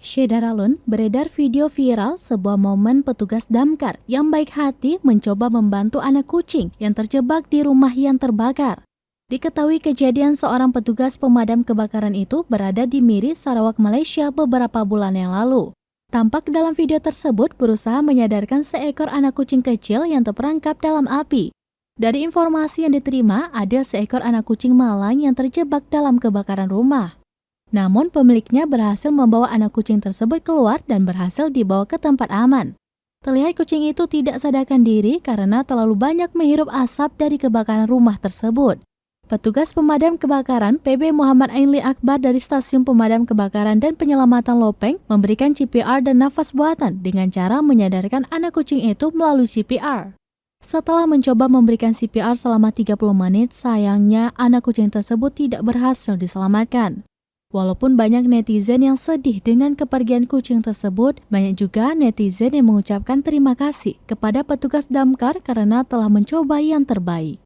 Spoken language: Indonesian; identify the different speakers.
Speaker 1: Syedaralun beredar video viral sebuah momen petugas damkar yang baik hati mencoba membantu anak kucing yang terjebak di rumah yang terbakar. Diketahui kejadian seorang petugas pemadam kebakaran itu berada di Miri, Sarawak, Malaysia beberapa bulan yang lalu. Tampak dalam video tersebut berusaha menyadarkan seekor anak kucing kecil yang terperangkap dalam api. Dari informasi yang diterima, ada seekor anak kucing malang yang terjebak dalam kebakaran rumah. Namun pemiliknya berhasil membawa anak kucing tersebut keluar dan berhasil dibawa ke tempat aman. Terlihat kucing itu tidak sadarkan diri karena terlalu banyak menghirup asap dari kebakaran rumah tersebut. Petugas pemadam kebakaran PB Muhammad Ainli Akbar dari Stasiun Pemadam Kebakaran dan Penyelamatan Lopeng memberikan CPR dan nafas buatan dengan cara menyadarkan anak kucing itu melalui CPR. Setelah mencoba memberikan CPR selama 30 menit, sayangnya anak kucing tersebut tidak berhasil diselamatkan. Walaupun banyak netizen yang sedih dengan kepergian kucing tersebut, banyak juga netizen yang mengucapkan terima kasih kepada petugas damkar karena telah mencoba yang terbaik.